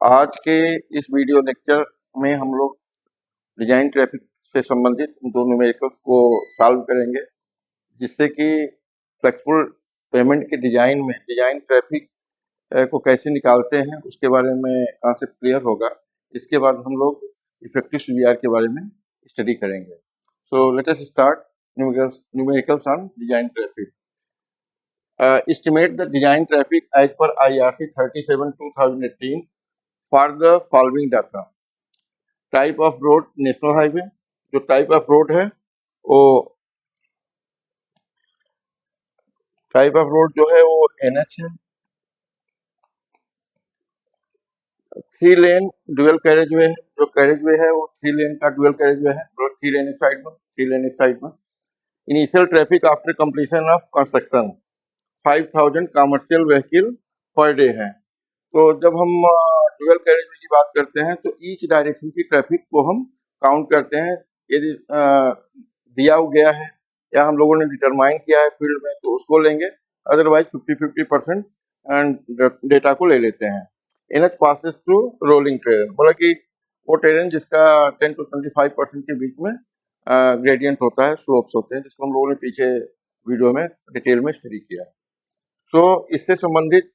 आज के इस वीडियो लेक्चर में हम लोग डिजाइन ट्रैफिक से संबंधित दो न्यूमेरिकल्स को सॉल्व करेंगे, जिससे कि फ्लेक्सिबल पेमेंट के डिजाइन में डिजाइन ट्रैफिक को कैसे निकालते हैं उसके बारे में कॉन्सेप्ट क्लियर होगा। इसके बाद हम लोग इफेक्टिव सीवीआर के बारे में स्टडी करेंगे। सो let us start numericals on design traffic. Estimate the design traffic as per IRC 37/2018 for the following data. Type of road national highway, जो टाइप ऑफ रोड है वो टाइप ऑफ रोड जो है वो NH है. 3 lane dual carriageway है, जो carriageway है वो 3 लेन का ड्यूअल कैरेजवे है, 3 लेन एक साइड में 3 लेन एक साइड में. Initial traffic after completion of construction 5000 commercial vehicle per day है. तो जब हम ड्यूअल कैरेजवे की बात करते हैं तो ईच डायरेक्शन की ट्रैफिक को हम काउंट करते हैं. यदि दिया गया है या हम लोगों ने डिटरमाइन किया है फील्ड में तो उसको लेंगे, अदरवाइज 50-50% डेटा को ले लेते हैं. NH passes through rolling terrain, बोला कि वो टेरेन जिसका 10 to 25% के बीच में ग्रेडियंट होता है, स्लोप्स होते हैं, जिसको हम लोगों ने पीछे वीडियो में डिटेल में स्टडी किया है. तो इससे संबंधित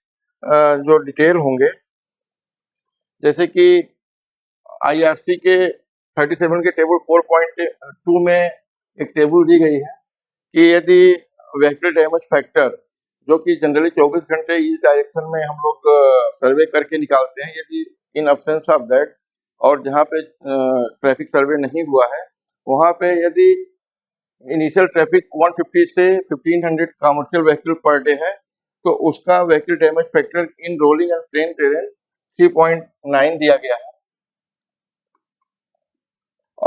जो डिटेल होंगे, जैसे कि IRC के 37 के टेबल 4.2 में एक टेबल दी गई है कि यदि व्हीकल डैमेज फैक्टर, जो कि जनरली 24 घंटे इस डायरेक्शन में हम लोग सर्वे करके निकालते हैं, यदि इन अब्सेंस ऑफ दैट और जहाँ पे ट्रैफिक सर्वे नहीं हुआ है वहाँ पे यदि इनिशियल ट्रैफिक 150 से 1500 कमर्शियल व्हीकल पर डे है तो उसका vehicle damage factor in rolling and plain terrain 3.9 दिया गया है.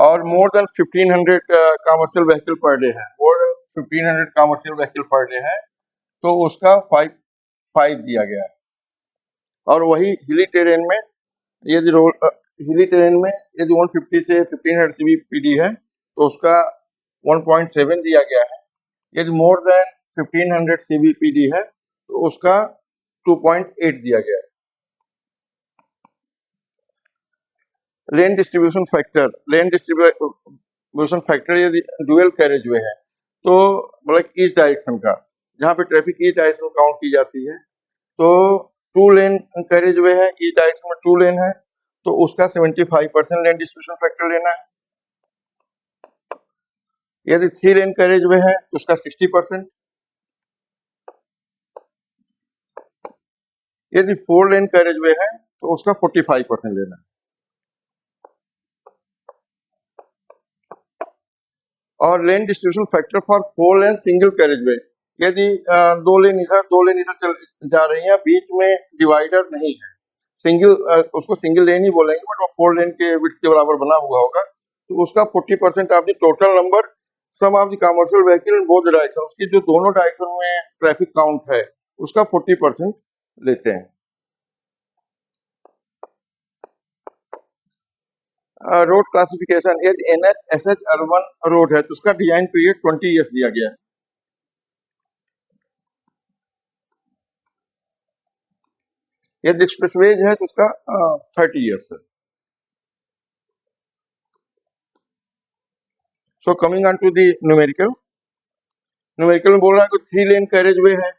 और more than 1500 commercial vehicle per day है, more than 1500 commercial vehicle per day है तो उसका 5 दिया गया है. और वही हिली टेरेन में यदि हिली टेरेन में यदि 150 से 1500 CBPD है तो उसका 1.7 दिया गया है. यदि मोर देन 1500 CBPD है तो उसका 2.8 दिया गया है. लेन डिस्ट्रीब्यूशन फैक्टर यदि ड्यूअल कैरेजवे है तो मतलब ईच डायरेक्शन का, जहाँ पे ट्रैफिक ईच डायरेक्शन काउंट की जाती है, तो 2 लेन कैरेजवे है, ईच डायरेक्शन में 2 लेन है तो उसका 75% लेन डिस्ट्रीब्यूशन फैक्टर लेना है. यदि 3 लेन कैरेजवे है तो उसका 60%. यदि 4 लेन कैरेजवे है तो उसका 45% लेना है. और lane distribution factor for 4 lane single carriageway, यदि 2 लेन इधर चल जा रही है, बीच में डिवाइडर नहीं है, सिंगल उसको सिंगल लेन ही बोलेंगे, बट वो 4 लेन के विड्थ के बराबर बना हुआ होगा, तो उसका 40% of the total number sum of the commercial vehicle in both direction, उसकी जो दोनों डायरेक्शन में ट्रैफिक काउंट है उसका 40% लेते हैं. रोड क्लासिफिकेशन, यदि NH SH अर्बन रोड है तो उसका डिजाइन पीरियड 20 ईयर्स दिया गया है. यदि एक्सप्रेसवेज है तो उसका 30 ईयर्स है. So coming on to the numerical में बोल रहा है कि 3 लेन कैरेजवे है,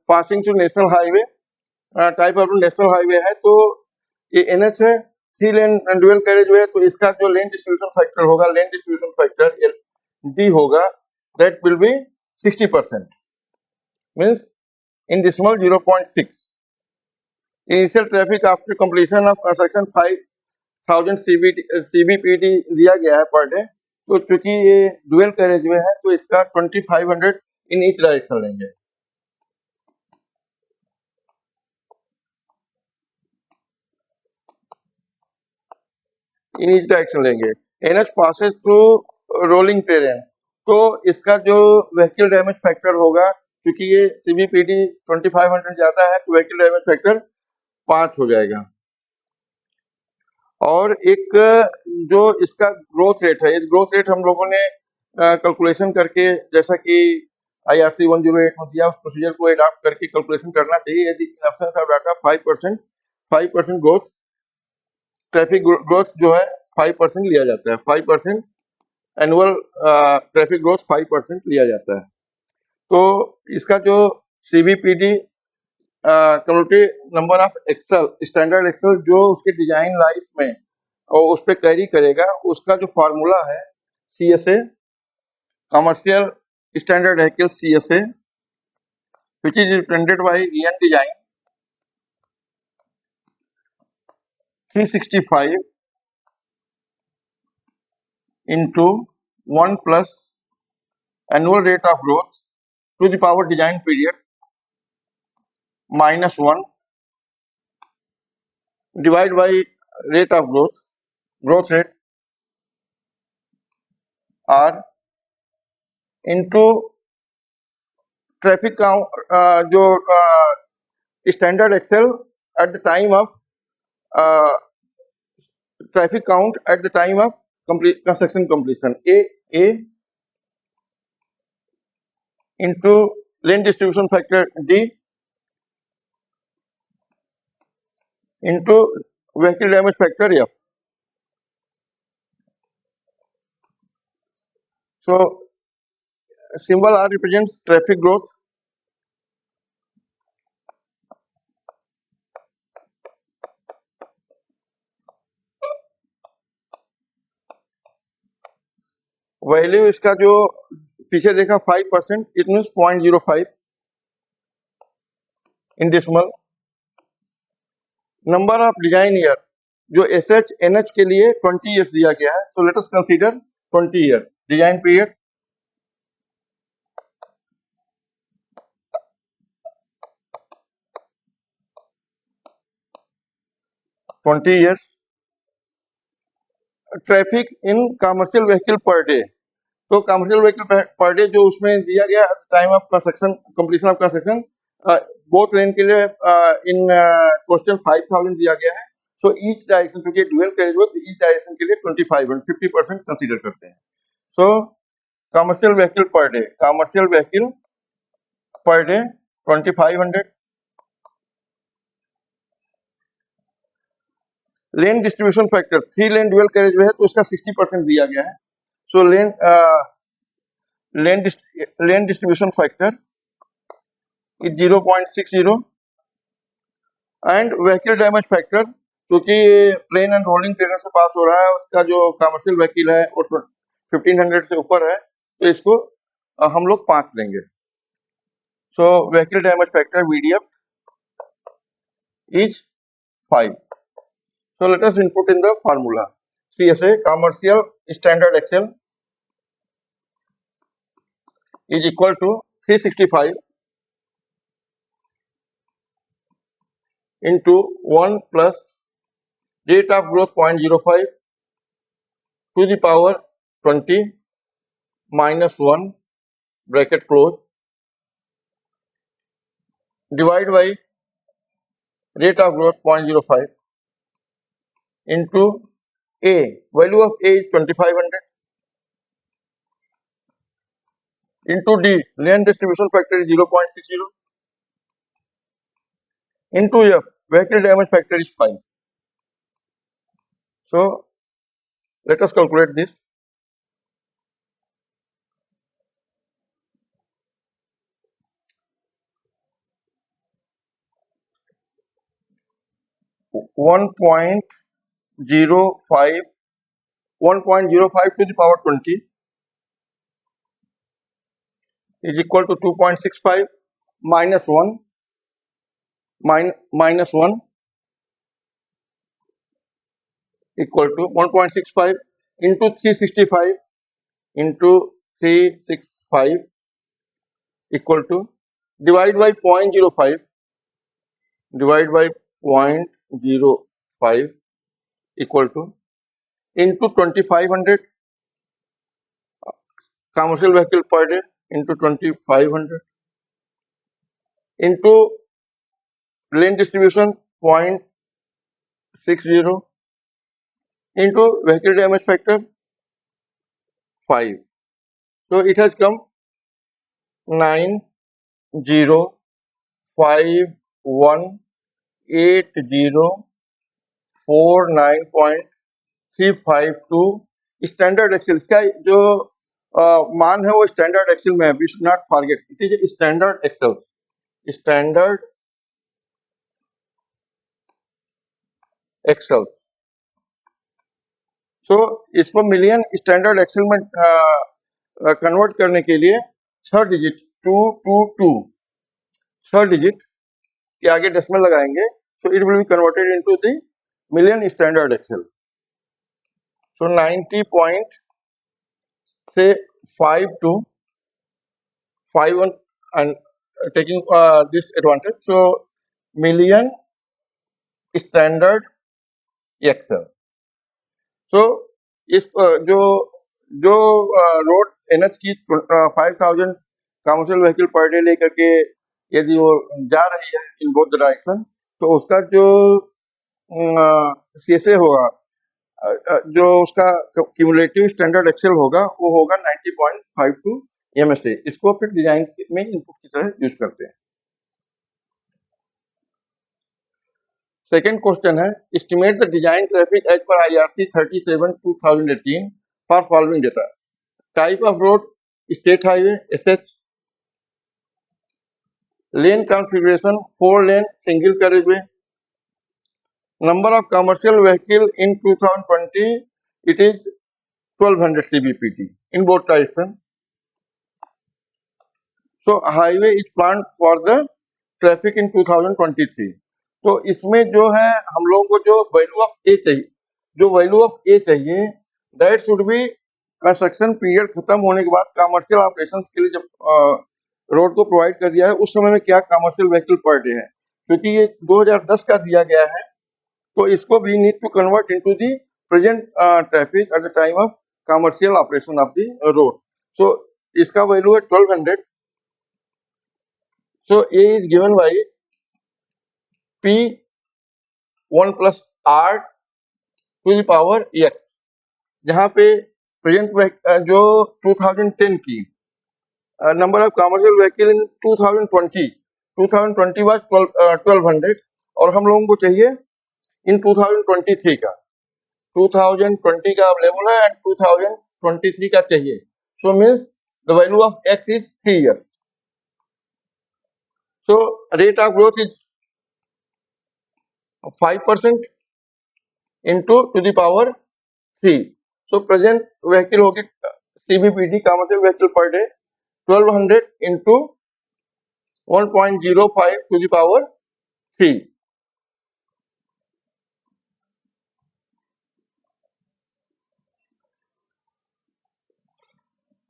passing to national highway, type of national highway है, तो ये NH है, 3 लेन ड्यूअल कैरेजवे है, तो इसका जो लेन डिस्ट्रीब्यूशन फैक्टर होगा, लेन डिस्ट्रीब्यूशन फैक्टर D होगा, that will be 60%, means in decimal 0.6. Initial traffic after completion of construction 5000 CBPD दिया गया है पर डे, तो चूंकि ये ड्यूअल कैरेजवे है तो इसका 2500 इन ईच डायरेक्शन लेंगे. इन ईच डायरेक्शन लेंगे. NH passes through rolling terrain, तो इसका जो व्हीकल डैमेज फैक्टर होगा, क्योंकि ये CBPD 2500 जाता है तो व्हीकल डैमेज फैक्टर 5 हो जाएगा. और एक जो इसका ग्रोथ रेट है, इस ग्रोथ रेट हम लोगों ने कैलकुलेशन करके, जैसा कि IRC 108 में दिया, उस प्रोसीजर को एडॉप्ट करके कैलकुलेशन करना चाहिए. यदि इन options of data 5% 5% growth, traffic growth जो है 5% लिया जाता है, 5% एनुअल ट्रैफिक ग्रोथ 5% लिया जाता है। तो इसका जो CVPD community number of axle, standard axle जो उसके डिजाइन लाइफ में और उस पर कैरी करेगा, उसका जो फार्मूला है CSA, commercial standard axle CSA, which is represented by EN design 365 into 1 plus annual rate of growth to the power design period minus 1 divided by rate of growth rate R into traffic count जो standard Excel at the time of traffic count at the time of construction completion, A into lane distribution factor D into vehicle damage factor F. So symbol R represents traffic growth, value इसका जो पीछे देखा 5%, it means 0.05 in decimal. Number of design year जो SH/NH के लिए 20 years दिया गया है, so let us consider 20 year. Design period 20 years. Traffic in commercial vehicle per day, तो कमर्शियल व्हीकल पर डे जो उसमें दिया गया time of construction, completion of construction, both lane के लिए इन क्वेश्चन 5000 दिया गया है। सो ईच डायरेक्शन, क्योंकि ड्यूअल कैरिज हो तो ईच डायरेक्शन के लिए 25 और 50% कंसीडर करते हैं। So commercial vehicle per day, commercial vehicle per day 2500। Lane distribution factor, 3 lane dual carriage है तो उसका 60% दिया गया है। So lane distribution factor is 0.60 and vehicle damage factor, क्योंकि प्लेन एंड रोलिंग ट्रेनर से पास हो रहा है, उसका जो कमर्शियल व्हीकल है वो 1500 से ऊपर है, तो इसको हम लोग 5 लेंगे। So vehicle damage factor VDF is 5। So let us input in the formula. CSA, commercial standard Excel, is equal to 365 into 1 plus rate of growth 0.05 to the power 20 minus 1 bracket close divide by rate of growth 0.05 into A. Value of A is 2500 into D. Lane distribution factor is 0.60 into F. Vehicle damage factor is 5. So let us calculate this. One point zero five to the power 20 is equal to 2.65 minus 1 minus 1 equal to 1.65 into 365 into 365 equal to divide by 0.05 divide by 0.05 equal to into 2500 commercial vehicle per day into 2500 into lane distribution 0.60 into vehicle damage factor 5. So it has come 9051 8049.352 standard axle. इसका जो मान है वो standard axle में है, we should not forget it is standard axle, standard axle. So इसको million standard axle में convert करने के लिए 6 डिजिट 222 6 डिजिट के आगे डेसिमल लगाएंगे, so it will be converted into the million standard axle. So 90 point से 5251 and taking this advantage, so million standard axle. So इस जो जो रोड एनएच की 5000 कमर्शियल व्हीकल पर डे लेकर के यदि वो जा रही है इन बोथ डायरेक्शन, तो उसका जो सीएसए होगा, जो उसका क्यूमुलेटिव स्टैंडर्ड एक्सेल होगा वो होगा 90.52 एमएसए। इसको फिर डिजाइन में इनपुट की तरह यूज करते हैं। सेकेंड क्वेश्चन है, estimate the design traffic as per IRC 37/2018 for following data. Type of road state highway SH, lane configuration 4 lane single carriageway, number of commercial vehicle in 2020 it is 1200 CBPT in both direction. So highway is planned for the traffic in 2023. तो इसमें जो है हम लोगों को जो value of ए चाहिए, that should be construction period खत्म होने के बाद कमर्शियल ऑपरेशंस के लिए जब रोड को प्रोवाइड कर दिया है उस समय में क्या कमर्शियल व्हीकल पर डे है। क्योंकि ये 2010 का दिया गया है, तो इसको we need to convert into the present traffic at the time of commercial operation of the road. So इसका वैल्यू है 1200। So A is given by P1 plus R to the power X, जहाँ पे present जो 2010 की number of commercial vehicle in 2020 was 1200 और हम लोगों को चाहिए इन 2023 का, 2020 का अवेलेबल है एंड 2023 का चाहिए। So means the value of X is 3 years. So rate of growth is 5% into to the power 3. So present vehicle होगी CBPD commercial vehicle per day 1200 into 1.05 to the power 3.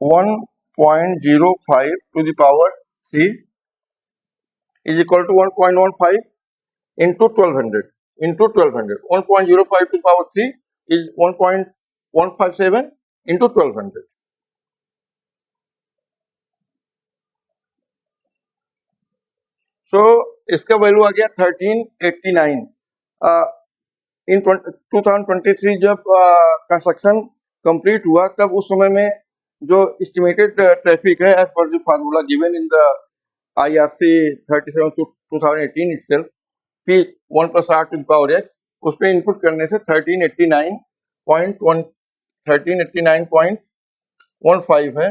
.05 to the power 3 is equal to 1.15 into 1200 into 1200. 1.05 to the power 3 is 1.157 into 1200. So इसका value आ गया 1389। इन 2023 जब construction complete हुआ तब उस समय में जो एस्टिमेटेड ट्रैफिक है as per the formula given in the IRC 37/2018 itself, P1 plus R to the power X, उस पे इनपुट करने से 1389.15 है।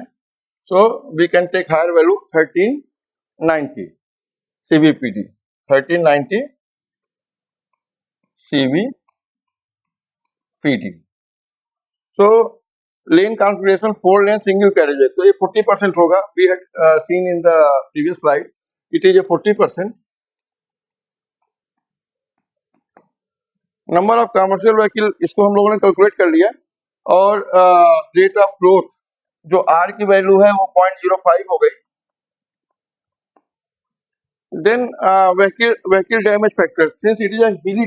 So we can take higher value 1390 CBPD, 1390 CBPD. So lane configuration 4 lane single carriageway, तो ये 40% होगा। We had seen in the previous slide, it is a 40%. Number of commercial vehicle इसको हम लोगों ने कैलकुलेट कर लिया और रेट ऑफ ग्रोथ जो R की वैल्यू है वो 0.05 हो गई। Then vehicle damage factor, since it is a hilly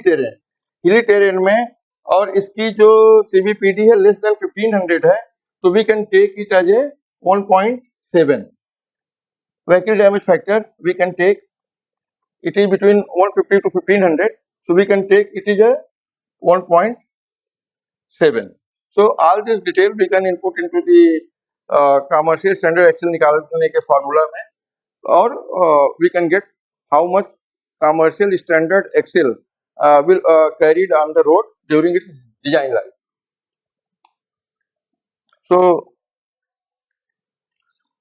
terrain में और इसकी जो CBPD है लेस देन 1500 है, तो we can take it as a 1.7 vehicle damage factor. We can take it is between 150 to 1500, so we can take it is a 1.7. So all this detail we can input into the commercial standard axle निकालने के formula में और we can get how much commercial standard axle will carried on the road during its design life. So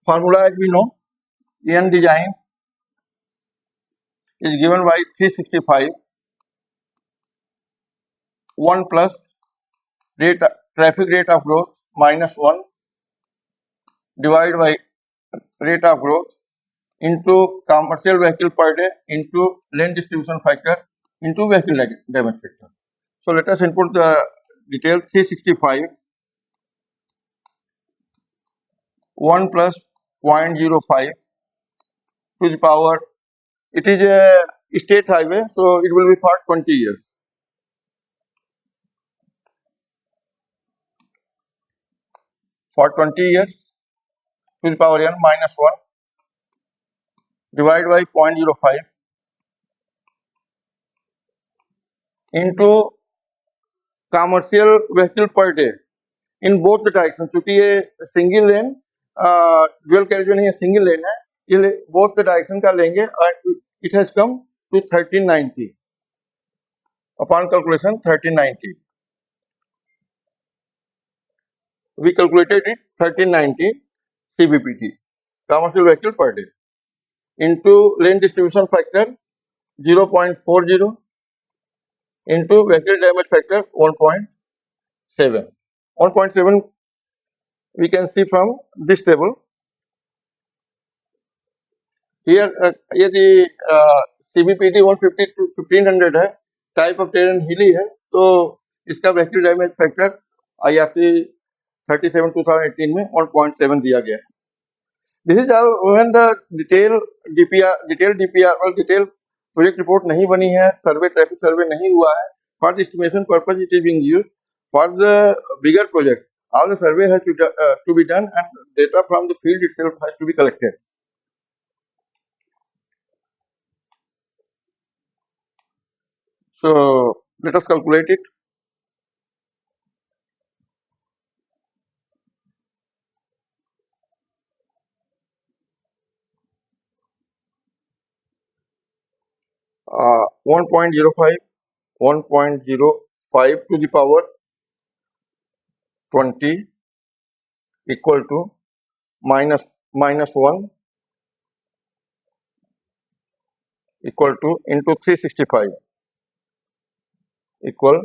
formula as we know, EN design is given by 365 1 plus traffic rate of growth minus 1 divided by rate of growth into commercial vehicle per day into lane distribution factor into vehicle damage factor. So let us input the detail 365 1 plus 0.05 to the power, it is a state highway, so it will be for 20 years. For 20 years to the power n minus 1 divided by 0.05 into commercial vehicle per day in both the directions. क्योंकि ये single lane dual carriage नहीं है, single lane है, ये both the direction का लेंगे और it has come to 1390 upon calculation 1390 we calculated it 1390 CVPT commercial vehicle per day into lane distribution factor 0.40 into vehicle damage factor 1.7. 1.7 we can see from this table. Here यदि CVPT 150 to 1500 है, type of terrain हिली है, तो इसका vehicle damage factor IRC 37 2018 में 1.7 दिया गया है. This is all when the detail DPR और डिटेल प्रोजेक्ट रिपोर्ट नहीं बनी है, सर्वे ट्रैफिक सर्वे नहीं हुआ है. For the estimation purpose it is being used. For the bigger project all the survey has to be done and data from the field itself has to be collected. So let us calculate it. Uh, 1.05 to the power 20 equal to minus 1 equal to into 365 equal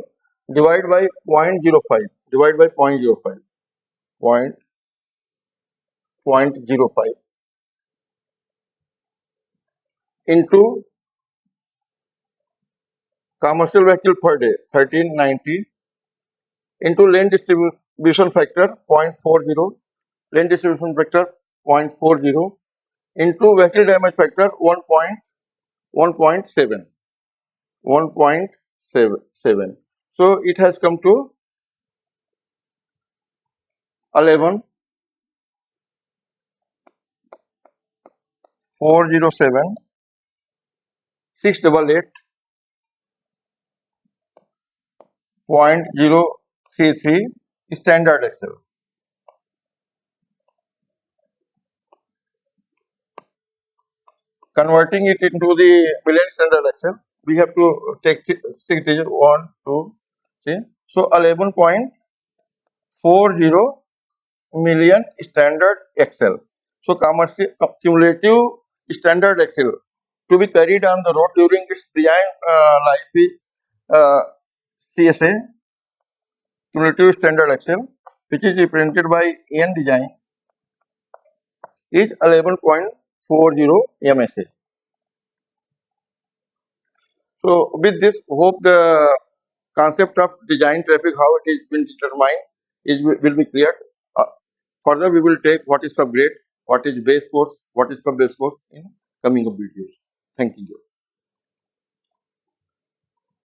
divide by 0.05 divide by 0.05 0.05 into commercial vehicle per day 1390 into lane distribution factor 0.40 lane distribution factor 0.40 into vehicle damage factor 1.7. So it has come to 11,407 688.033 standard axle. Converting it into the million standard axle, we have to take 6 digits 1, 2, 3. So 11.40 million standard axle. So commercial cumulative standard axle to be carried on the road during its design life is CSA cumulative standard axle, which is represented by EN design, is 11.40 MSA. So with this, hope the concept of design traffic, how it is been determined, will be clear. Further, we will take what is subgrade, what is base course, what is sub base course in coming up videos. Thank you.